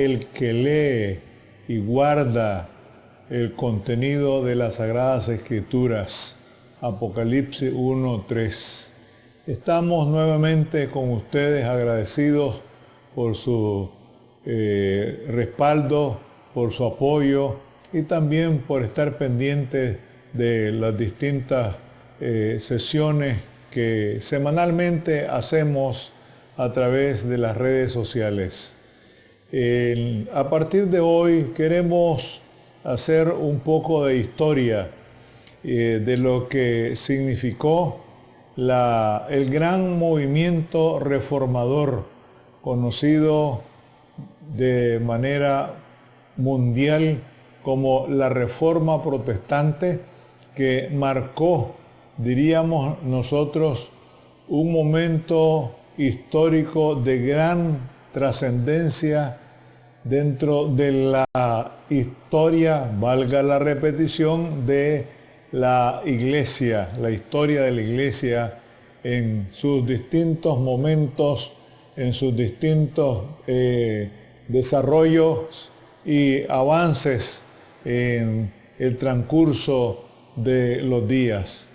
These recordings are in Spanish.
el que lee y guarda el contenido de las Sagradas Escrituras. Apocalipsis 1:3. Estamos nuevamente con ustedes agradecidos por su respaldo, por su apoyo y también por estar pendientes de las distintas sesiones que semanalmente hacemos a través de las redes sociales. A partir de hoy queremos hacer un poco de historia de lo que significó el gran movimiento reformador conocido de manera mundial como la Reforma Protestante, que marcó, diríamos nosotros, un momento histórico de gran trascendencia dentro de la historia, valga la repetición, de la Iglesia, la historia de la Iglesia en sus distintos momentos, en sus distintos desarrollos y avances en el transcurso de los días.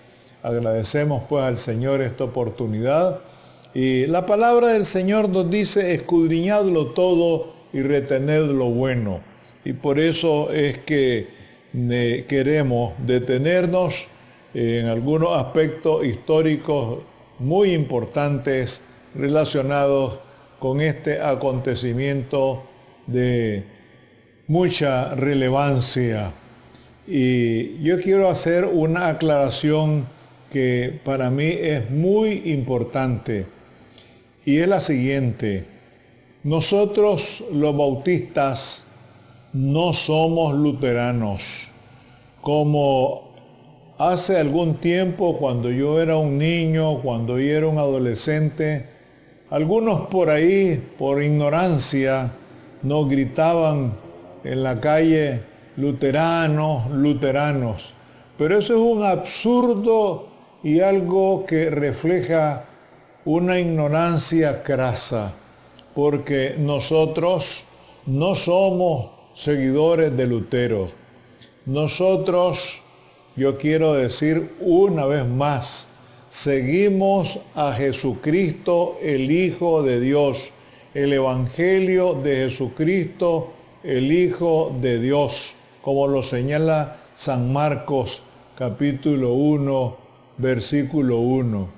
Agradecemos pues al Señor esta oportunidad, y la palabra del Señor nos dice: escudriñadlo todo y retened lo bueno. Y por eso es que queremos detenernos en algunos aspectos históricos muy importantes relacionados con este acontecimiento de mucha relevancia. Y yo quiero hacer una aclaración que para mí es muy importante, y es la siguiente: nosotros los bautistas no somos luteranos. Como hace algún tiempo, cuando yo era un niño, cuando yo era un adolescente, algunos por ahí, por ignorancia, nos gritaban en la calle: luteranos, luteranos. Pero eso es un absurdo y algo que refleja una ignorancia crasa, porque nosotros no somos seguidores de Lutero. Nosotros, yo quiero decir una vez más, seguimos a Jesucristo, el Hijo de Dios, el Evangelio de Jesucristo, el Hijo de Dios, como lo señala San Marcos, capítulo 1, versículo 1.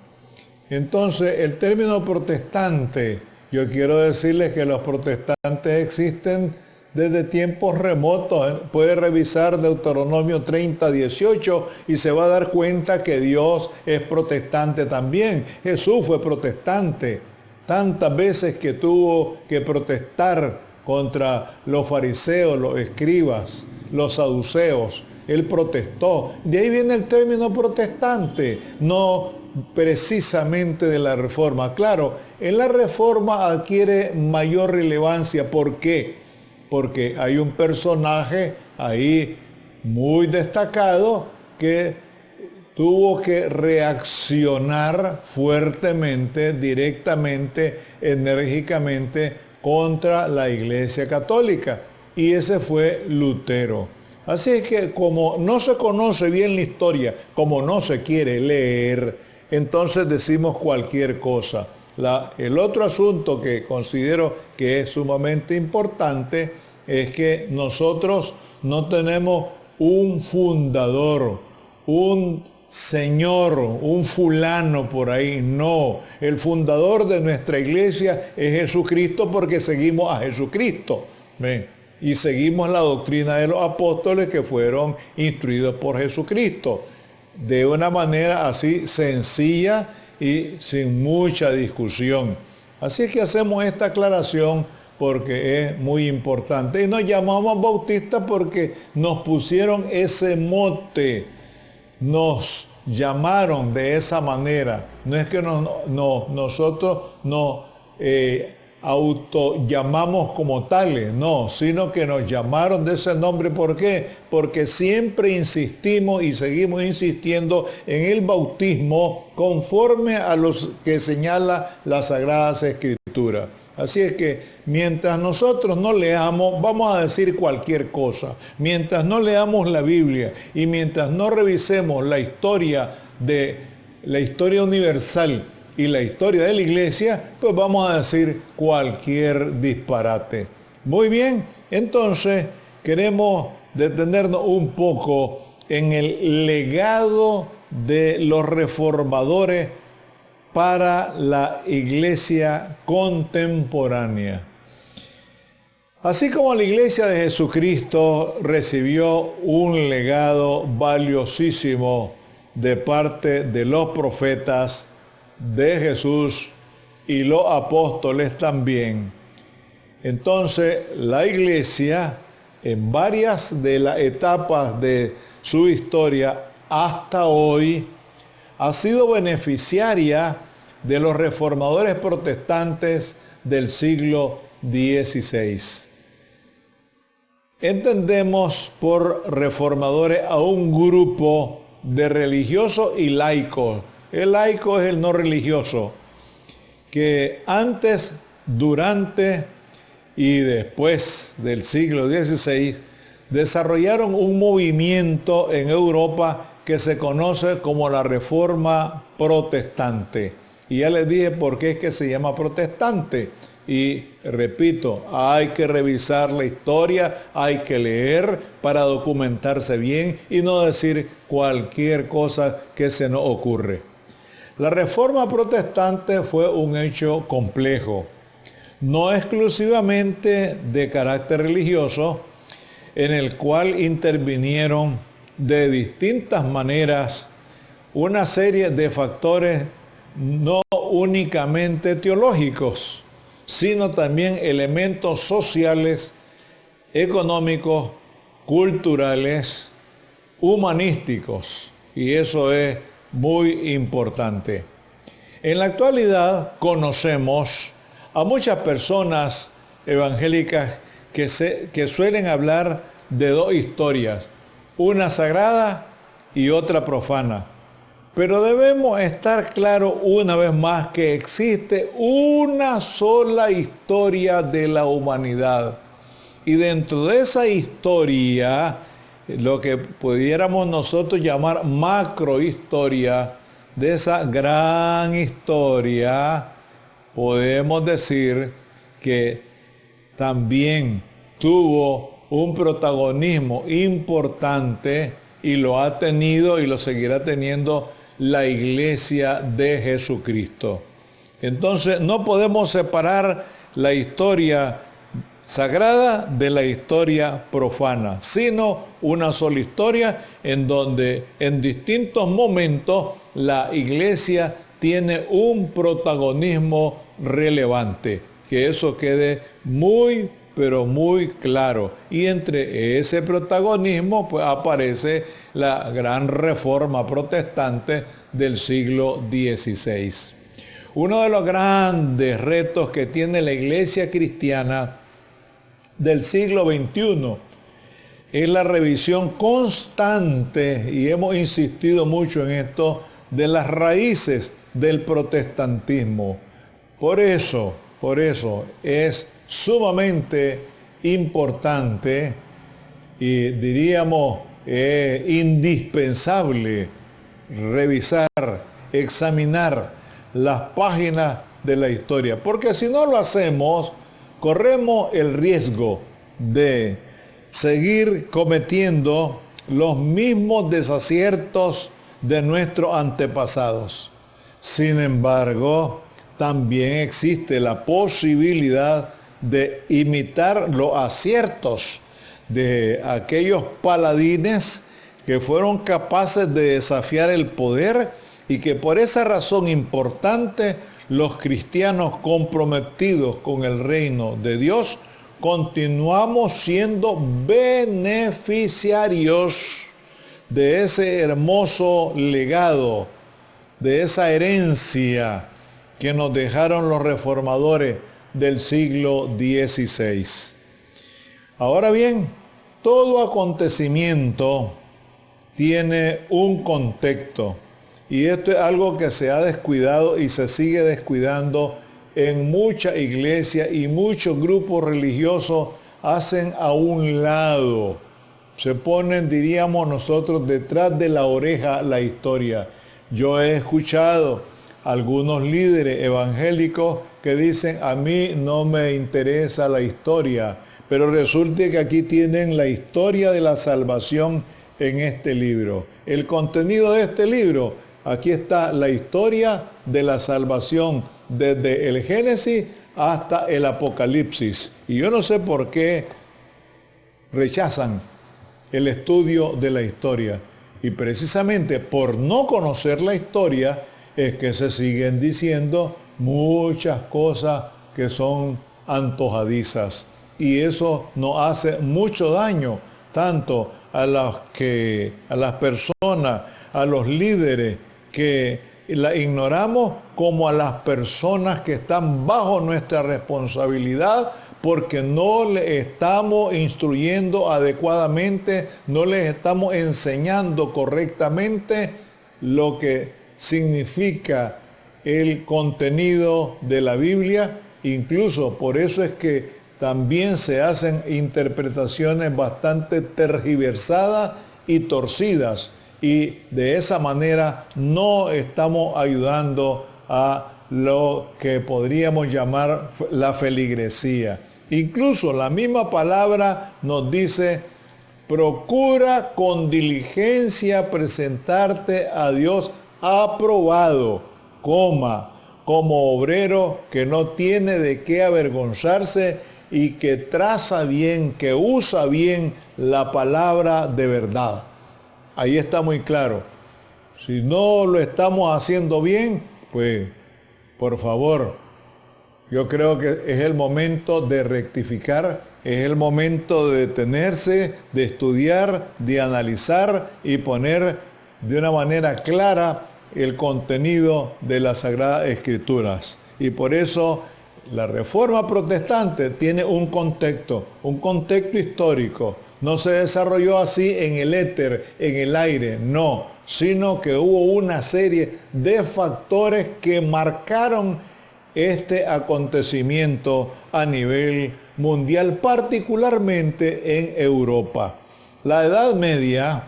Entonces, el término protestante, yo quiero decirles que los protestantes existen desde tiempos remotos. Puede revisar Deuteronomio 30:18 y se va a dar cuenta que Dios es protestante también. Jesús fue protestante. Tantas veces que tuvo que protestar contra los fariseos, los escribas, los saduceos, Él protestó. De ahí viene el término protestante, no precisamente de la Reforma. Claro, en la Reforma adquiere mayor relevancia. ¿Por qué? Porque hay un personaje ahí muy destacado que tuvo que reaccionar fuertemente, directamente, enérgicamente contra la Iglesia Católica, y ese fue Lutero. Así es que, como no se conoce bien la historia, como no se quiere leer, entonces decimos cualquier cosa. El otro asunto que considero que es sumamente importante es que nosotros no tenemos un fundador, un señor, un fulano por ahí. No, el fundador de nuestra iglesia es Jesucristo, porque seguimos a Jesucristo. ¿Ven? Y seguimos la doctrina de los apóstoles que fueron instruidos por Jesucristo, de una manera así sencilla y sin mucha discusión. Así es que hacemos esta aclaración porque es muy importante. Y nos llamamos bautistas porque nos pusieron ese mote, nos llamaron de esa manera. No es que nosotros nos autollamamos como tales, no, sino que nos llamaron de ese nombre. ¿Por qué? Porque siempre insistimos y seguimos insistiendo en el bautismo conforme a los que señala las Sagradas Escrituras. Así es que mientras nosotros no leamos, vamos a decir cualquier cosa. Mientras no leamos la Biblia y mientras no revisemos la historia universal y la historia de la iglesia, pues vamos a decir cualquier disparate. Muy bien, entonces queremos detenernos un poco en el legado de los reformadores para la iglesia contemporánea. Así como la iglesia de Jesucristo recibió un legado valiosísimo de parte de los profetas de Jesús y los apóstoles también, entonces la iglesia en varias de las etapas de su historia hasta hoy ha sido beneficiaria de los reformadores protestantes del siglo XVI. Entendemos por reformadores a un grupo de religiosos y laicos. El laico es el no religioso, que antes, durante y después del siglo XVI desarrollaron un movimiento en Europa que se conoce como la Reforma Protestante. Y ya les dije por qué es que se llama protestante. Y repito, hay que revisar la historia, hay que leer para documentarse bien y no decir cualquier cosa que se nos ocurre. La Reforma Protestante fue un hecho complejo, no exclusivamente de carácter religioso, en el cual intervinieron de distintas maneras una serie de factores no únicamente teológicos, sino también elementos sociales, económicos, culturales, humanísticos, y eso es muy importante. En la actualidad conocemos a muchas personas evangélicas que suelen hablar de dos historias, una sagrada y otra profana. Pero debemos estar claros una vez más que existe una sola historia de la humanidad. Y dentro de esa historia, lo que pudiéramos nosotros llamar macrohistoria, de esa gran historia, podemos decir que también tuvo un protagonismo importante y lo ha tenido y lo seguirá teniendo la iglesia de Jesucristo. Entonces no podemos separar la historia sagrada de la historia profana, sino una sola historia en donde en distintos momentos la iglesia tiene un protagonismo relevante. Que eso quede muy, pero muy claro. Y entre ese protagonismo pues aparece la gran reforma protestante del siglo XVI. Uno de los grandes retos que tiene la iglesia cristiana del siglo XXI es la revisión constante, y hemos insistido mucho en esto, de las raíces del protestantismo. Por eso es sumamente importante y diríamos indispensable revisar, examinar las páginas de la historia, porque si no lo hacemos, corremos el riesgo de seguir cometiendo los mismos desaciertos de nuestros antepasados. Sin embargo, también existe la posibilidad de imitar los aciertos de aquellos paladines que fueron capaces de desafiar el poder y que por esa razón importante los cristianos comprometidos con el reino de Dios continuamos siendo beneficiarios de ese hermoso legado, de esa herencia que nos dejaron los reformadores del siglo XVI. Ahora bien, todo acontecimiento tiene un contexto, y esto es algo que se ha descuidado y se sigue descuidando en muchas iglesias y muchos grupos religiosos hacen a un lado, se ponen, diríamos nosotros, detrás de la oreja la historia. Yo he escuchado algunos líderes evangélicos que dicen, a mí no me interesa la historia, pero resulta que aquí tienen la historia de la salvación en este libro. El contenido de este libro, aquí está la historia de la salvación desde el Génesis hasta el Apocalipsis. Y yo no sé por qué rechazan el estudio de la historia. Y precisamente por no conocer la historia es que se siguen diciendo muchas cosas que son antojadizas. Y eso nos hace mucho daño, tanto a las personas, a los líderes que la ignoramos, como a las personas que están bajo nuestra responsabilidad, porque no les estamos instruyendo adecuadamente, no les estamos enseñando correctamente lo que significa el contenido de la Biblia. Incluso por eso es que también se hacen interpretaciones bastante tergiversadas y torcidas, y de esa manera no estamos ayudando a lo que podríamos llamar la feligresía. Incluso la misma palabra nos dice, procura con diligencia presentarte a Dios aprobado, como obrero que no tiene de qué avergonzarse y que traza bien, que usa bien la palabra de verdad. Ahí está muy claro. Si no lo estamos haciendo bien, pues por favor, yo creo que es el momento de rectificar, es el momento de detenerse, de estudiar, de analizar y poner de una manera clara el contenido de las Sagradas Escrituras. Y por eso la Reforma Protestante tiene un contexto histórico. No se desarrolló así en el éter, en el aire, no, sino que hubo una serie de factores que marcaron este acontecimiento a nivel mundial, particularmente en Europa. La Edad Media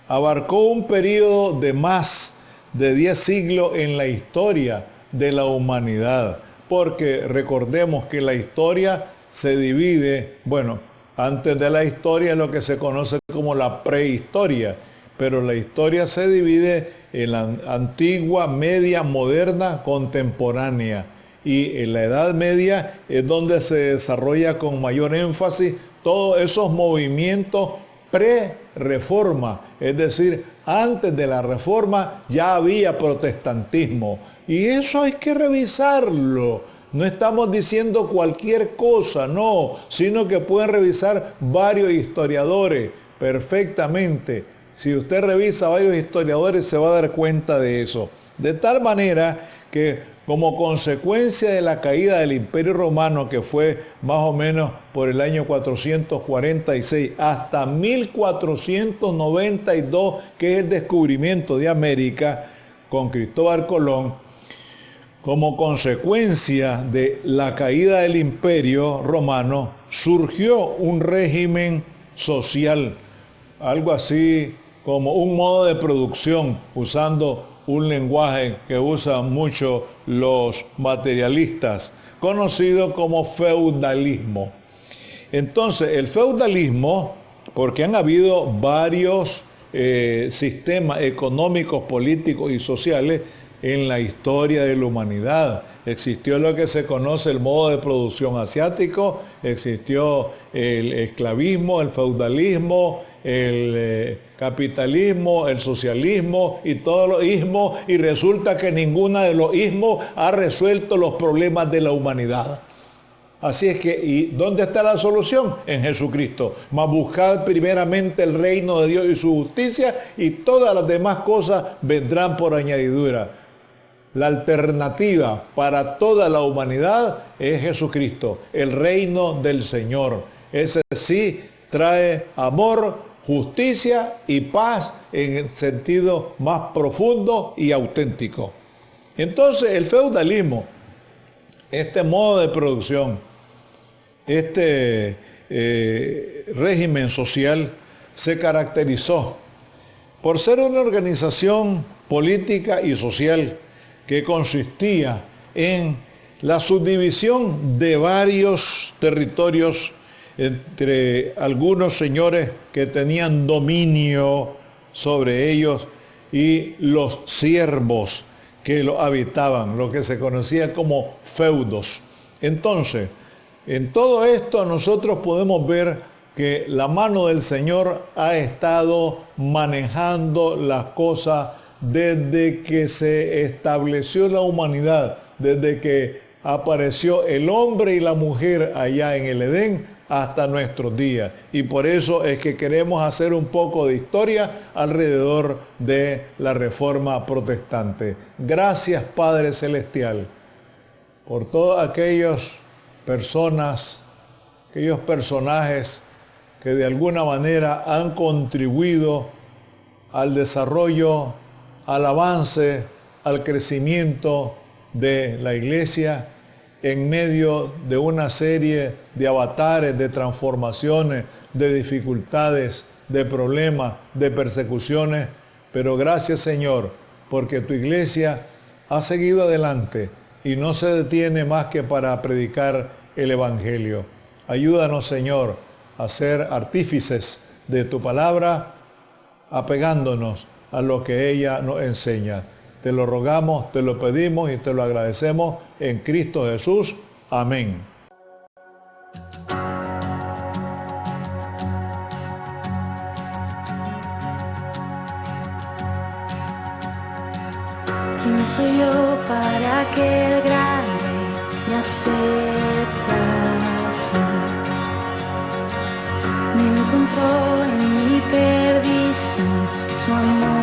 abarcó un periodo de más de 10 siglos en la historia de la humanidad, porque recordemos que la historia se divide, antes de la historia es lo que se conoce como la prehistoria, pero la historia se divide en la antigua, media, moderna, contemporánea. Y en la Edad Media es donde se desarrolla con mayor énfasis todos esos movimientos pre-reforma, es decir, antes de la reforma ya había protestantismo. Y eso hay que revisarlo. No estamos diciendo cualquier cosa, no, sino que pueden revisar varios historiadores perfectamente. Si usted revisa varios historiadores se va a dar cuenta de eso. De tal manera que como consecuencia de la caída del Imperio Romano, que fue más o menos por el año 446 hasta 1492, que es el descubrimiento de América con Cristóbal Colón, como consecuencia de la caída del Imperio Romano, surgió un régimen social, algo así como un modo de producción, usando un lenguaje que usan mucho los materialistas, conocido como feudalismo. Entonces, el feudalismo, porque han habido varios sistemas económicos, políticos y sociales en la historia de la humanidad. Existió lo que se conoce el modo de producción asiático, existió el esclavismo, el feudalismo, el capitalismo, el socialismo y todos los ismos, y resulta que ninguno de los ismos ha resuelto los problemas de la humanidad. Así es que, ¿y dónde está la solución? En Jesucristo. Mas buscad primeramente el reino de Dios y su justicia, y todas las demás cosas vendrán por añadidura. La alternativa para toda la humanidad es Jesucristo, el reino del Señor. Ese sí trae amor, justicia y paz en el sentido más profundo y auténtico. Entonces el feudalismo Este modo de producción, este régimen social se caracterizó por ser una organización política y social que consistía en la subdivisión de varios territorios entre algunos señores que tenían dominio sobre ellos y los siervos que lo habitaban, lo que se conocía como feudos. Entonces, en todo esto nosotros podemos ver que la mano del Señor ha estado manejando las cosas desde que se estableció la humanidad, desde que apareció el hombre y la mujer allá en el Edén hasta nuestros días. Y por eso es que queremos hacer un poco de historia alrededor de la Reforma Protestante. Gracias, Padre Celestial, por todas aquellas personas, aquellos personajes que de alguna manera han contribuido al desarrollo, al avance, al crecimiento de la Iglesia en medio de una serie de avatares, de transformaciones, de dificultades, de problemas, de persecuciones. Pero gracias, Señor, porque tu Iglesia ha seguido adelante y no se detiene más que para predicar el Evangelio. Ayúdanos, Señor, a ser artífices de tu palabra, apegándonos a lo que ella nos enseña. Te lo rogamos, te lo pedimos y te lo agradecemos en Cristo Jesús. Amén. ¿Quién soy yo para que el grande me acepte así? Me encontró en mi perdición, su amor